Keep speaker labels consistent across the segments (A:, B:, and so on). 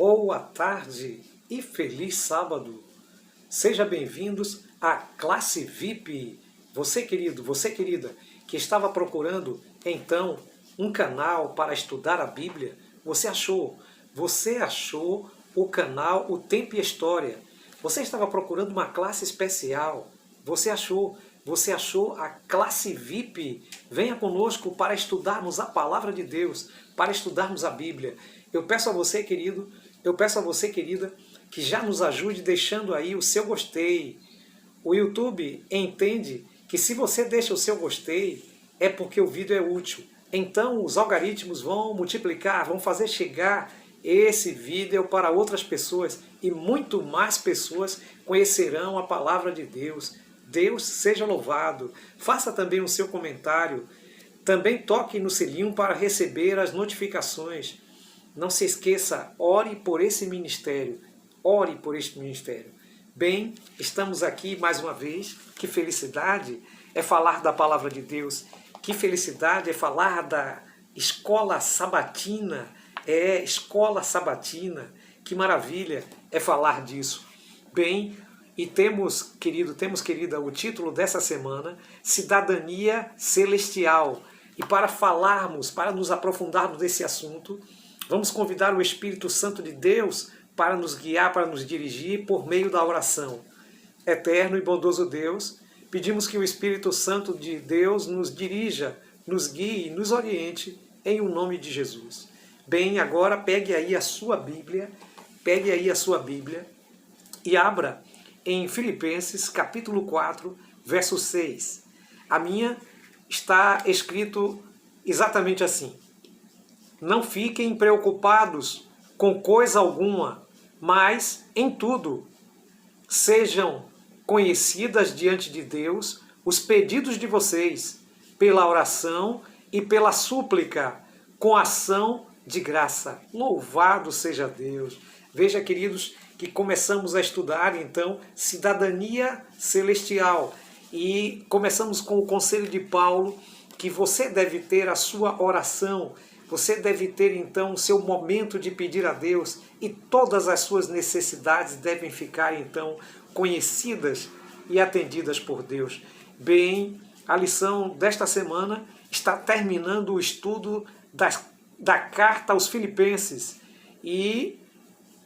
A: boa tarde e feliz sábado. Sejam bem-vindos à Classe VIP. Você, querido, você, querida, que estava procurando, então, um canal para estudar a Bíblia, você achou. Você achou o canal O Tempo e a História. Você estava procurando uma classe especial. Você achou. Você achou a Classe VIP. Venha conosco para estudarmos a Palavra de Deus, para estudarmos a Bíblia. Eu peço a você, querido, eu peço a você, querida, que já nos ajude deixando aí o seu gostei. O YouTube entende que se você deixa o seu gostei, é porque o vídeo é útil. Então os algoritmos vão multiplicar, vão fazer chegar esse vídeo para outras pessoas e muito mais pessoas conhecerão a Palavra de Deus. Deus seja louvado. Faça também o seu comentário. Também toque no sininho para receber as notificações. Não se esqueça, ore por esse ministério. Ore por este ministério. Bem, estamos aqui mais uma vez. Que felicidade é falar da Palavra de Deus. Que felicidade é falar da escola sabatina. Escola sabatina. Que maravilha é falar disso. Bem, e temos, querida, o título dessa semana, Cidadania Celestial. E para falarmos, para nos aprofundarmos nesse assunto, vamos convidar o Espírito Santo de Deus para nos guiar, para nos dirigir por meio da oração. Eterno e bondoso Deus, pedimos que o Espírito Santo de Deus nos dirija, nos guie, nos oriente em o nome de Jesus. Bem, agora pegue aí a sua Bíblia, e abra em Filipenses capítulo 4, verso 6. A minha está escrito exatamente assim: não fiquem preocupados com coisa alguma, mas em tudo sejam conhecidas diante de Deus os pedidos de vocês, pela oração e pela súplica, com ação de graça. Louvado seja Deus! Veja, queridos, que começamos a estudar, então, cidadania celestial. E começamos com o conselho de Paulo, que você deve ter a sua oração, você deve ter, então, o seu momento de pedir a Deus, e todas as suas necessidades devem ficar, então, conhecidas e atendidas por Deus. Bem, a lição desta semana está terminando o estudo da carta aos Filipenses. E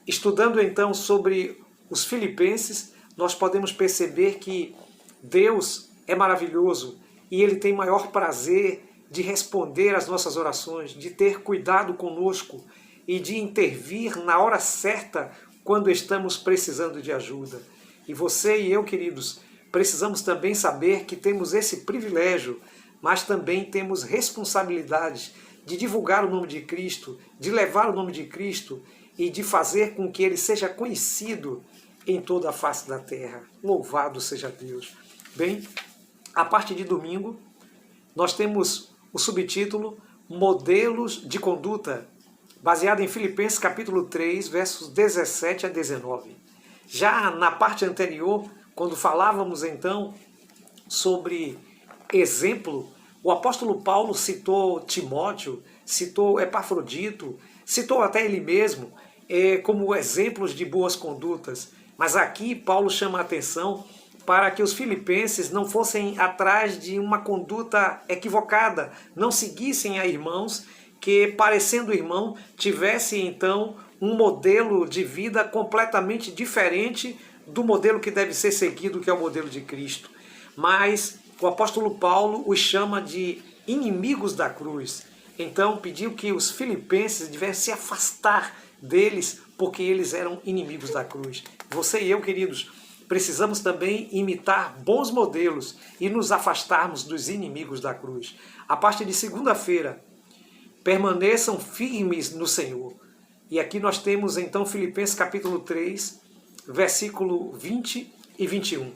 A: estudando então sobre os filipenses, nós podemos perceber que Deus é maravilhoso e Ele tem maior prazer de responder às nossas orações, de ter cuidado conosco e de intervir na hora certa quando estamos precisando de ajuda. E você e eu, queridos, precisamos também saber que temos esse privilégio, mas também temos responsabilidades de divulgar o nome de Cristo, de levar o nome de Cristo e de fazer com que ele seja conhecido em toda a face da terra. Louvado seja Deus! Bem, a partir de domingo, nós temos o subtítulo Modelos de Conduta, baseado em Filipenses capítulo 3, versos 17 a 19. Já na parte anterior, quando falávamos então sobre exemplo, o apóstolo Paulo citou Timóteo, citou Epafrodito, citou até ele mesmo como exemplos de boas condutas. Mas aqui Paulo chama a atenção para que os filipenses não fossem atrás de uma conduta equivocada, não seguissem a irmãos que, parecendo irmão, tivessem então um modelo de vida completamente diferente do modelo que deve ser seguido, que é o modelo de Cristo. Mas o apóstolo Paulo os chama de inimigos da cruz. Então pediu que os filipenses devessem se afastar deles, porque eles eram inimigos da cruz. Você e eu, queridos, precisamos também imitar bons modelos e nos afastarmos dos inimigos da cruz. A partir de segunda-feira, permaneçam firmes no Senhor. E aqui nós temos então Filipenses capítulo 3, versículo 20 e 21.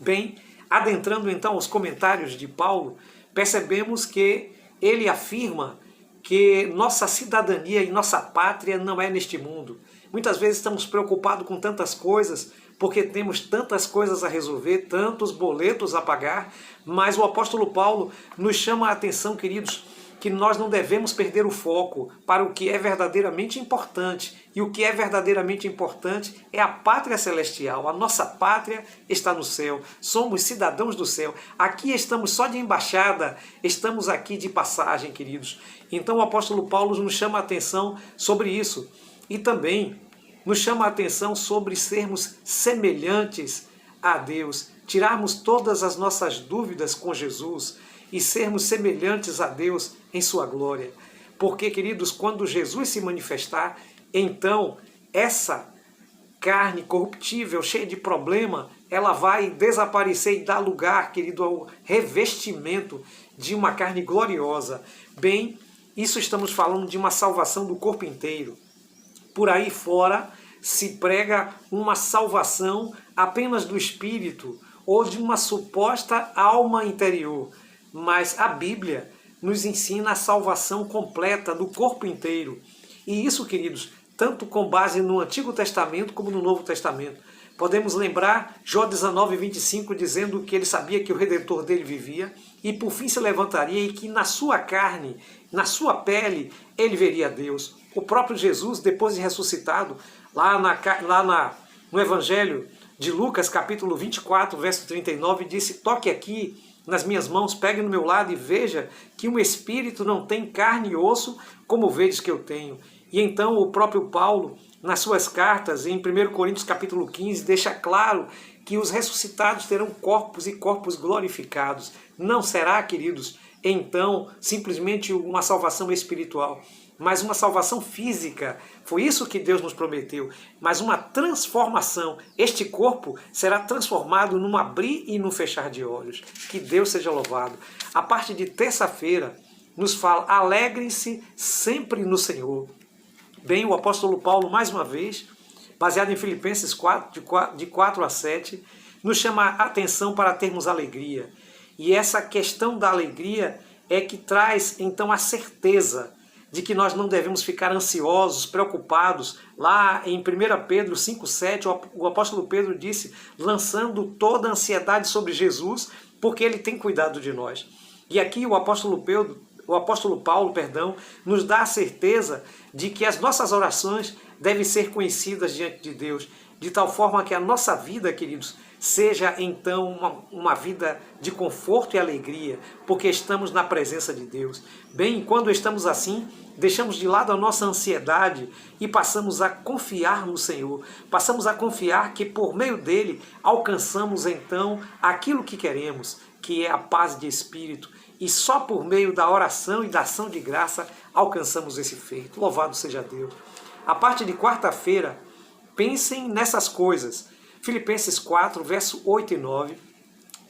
A: Bem, adentrando então os comentários de Paulo, percebemos que ele afirma que nossa cidadania e nossa pátria não é neste mundo. Muitas vezes estamos preocupados com tantas coisas, porque temos tantas coisas a resolver, tantos boletos a pagar, mas o apóstolo Paulo nos chama a atenção, queridos, que nós não devemos perder o foco para o que é verdadeiramente importante. E o que é verdadeiramente importante é a pátria celestial. A nossa pátria está no céu. Somos cidadãos do céu. Aqui estamos só de embaixada, estamos aqui de passagem, queridos. Então o apóstolo Paulo nos chama a atenção sobre isso. E também nos chama a atenção sobre sermos semelhantes a Deus, tirarmos todas as nossas dúvidas com Jesus e sermos semelhantes a Deus em sua glória. Porque, queridos, quando Jesus se manifestar, então essa carne corruptível, cheia de problema, ela vai desaparecer e dar lugar, querido, ao revestimento de uma carne gloriosa. Bem, isso estamos falando de uma salvação do corpo inteiro. Por aí fora se prega uma salvação apenas do espírito ou de uma suposta alma interior. Mas a Bíblia nos ensina a salvação completa do corpo inteiro. E isso, queridos, tanto com base no Antigo Testamento como no Novo Testamento. Podemos lembrar Jó 19:25 dizendo que ele sabia que o Redentor dele vivia e por fim se levantaria e que na sua carne, na sua pele, ele veria Deus. O próprio Jesus, depois de ressuscitado, no Evangelho de Lucas, capítulo 24, verso 39, disse: toque aqui nas minhas mãos, pegue no meu lado e veja que um espírito não tem carne e osso como vedes que eu tenho. E então o próprio Paulo, nas suas cartas, em 1 Coríntios capítulo 15, deixa claro que os ressuscitados terão corpos e corpos glorificados. Não será, queridos, então, simplesmente uma salvação espiritual, mas uma salvação física. Foi isso que Deus nos prometeu, mas uma transformação. Este corpo será transformado num abrir e num fechar de olhos. Que Deus seja louvado. A parte de terça-feira nos fala: alegrem-se sempre no Senhor. Bem, o apóstolo Paulo, mais uma vez, baseado em Filipenses 4, de 4 a 7, nos chama a atenção para termos alegria. E essa questão da alegria é que traz, então, a certeza de que nós não devemos ficar ansiosos, preocupados. Lá em 1 Pedro 5,7, o apóstolo Pedro disse: lançando toda a ansiedade sobre Jesus, porque Ele tem cuidado de nós. E aqui o apóstolo Paulo, nos dá a certeza de que as nossas orações devem ser conhecidas diante de Deus, de tal forma que a nossa vida, queridos, seja então uma vida de conforto e alegria, porque estamos na presença de Deus. Bem, quando estamos assim, deixamos de lado a nossa ansiedade e passamos a confiar no Senhor. Passamos a confiar que por meio dele alcançamos então aquilo que queremos, que é a paz de espírito. E só por meio da oração e da ação de graça alcançamos esse feito. Louvado seja Deus. A parte de quarta-feira, pensem nessas coisas. Filipenses 4, verso 8 e 9.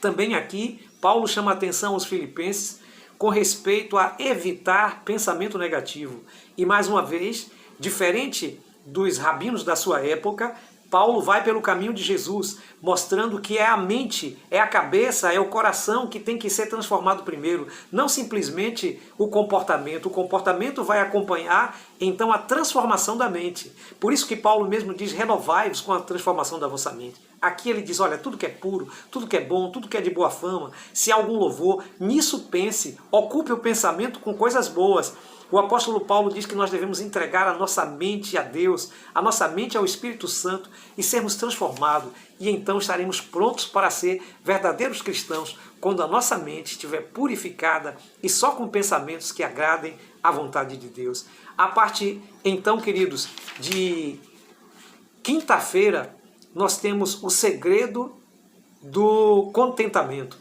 A: Também aqui, Paulo chama a atenção aos filipenses com respeito a evitar pensamento negativo. E mais uma vez, diferente dos rabinos da sua época, Paulo vai pelo caminho de Jesus, mostrando que é a mente, é a cabeça, é o coração que tem que ser transformado primeiro, não simplesmente o comportamento. O comportamento vai acompanhar, então, a transformação da mente. Por isso que Paulo mesmo diz: renovai-vos com a transformação da vossa mente. Aqui ele diz: olha, tudo que é puro, tudo que é bom, tudo que é de boa fama, se há algum louvor, nisso pense, ocupe o pensamento com coisas boas. O apóstolo Paulo diz que nós devemos entregar a nossa mente a Deus, a nossa mente ao Espírito Santo e sermos transformados. E então estaremos prontos para ser verdadeiros cristãos quando a nossa mente estiver purificada e só com pensamentos que agradem à vontade de Deus. A parte, então, queridos, de quinta-feira, nós temos o segredo do contentamento.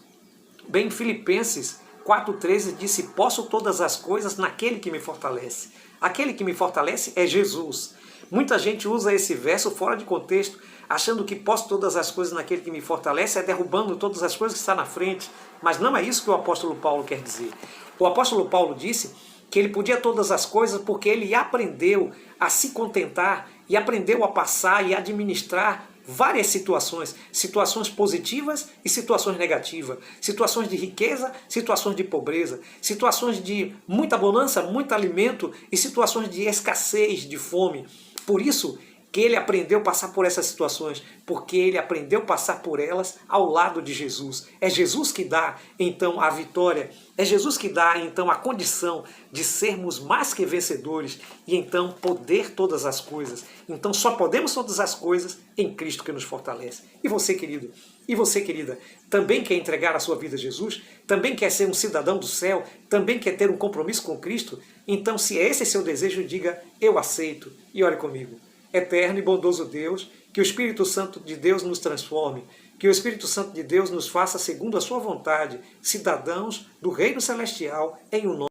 A: Bem, Filipenses 4,13 disse: posso todas as coisas naquele que me fortalece. Aquele que me fortalece é Jesus. Muita gente usa esse verso fora de contexto, achando que posso todas as coisas naquele que me fortalece é derrubando todas as coisas que está na frente. Mas não é isso que o apóstolo Paulo quer dizer. O apóstolo Paulo disse que ele podia todas as coisas porque ele aprendeu a se contentar e aprendeu a passar e administrar várias situações, situações positivas e situações negativas, situações de riqueza, situações de pobreza, situações de muita bonança, muito alimento e situações de escassez, de fome. Por isso, que ele aprendeu a passar por essas situações, porque ele aprendeu a passar por elas ao lado de Jesus. É Jesus que dá, então, a vitória, é Jesus que dá, então, a condição de sermos mais que vencedores e, então, poder todas as coisas. Então, só podemos todas as coisas em Cristo que nos fortalece. E você, querido, e você, querida, também quer entregar a sua vida a Jesus? Também quer ser um cidadão do céu? Também quer ter um compromisso com Cristo? Então, se esse é seu desejo, diga, eu aceito. E ore comigo. Eterno e bondoso Deus, que o Espírito Santo de Deus nos transforme, que o Espírito Santo de Deus nos faça segundo a sua vontade, cidadãos do Reino Celestial, em um nome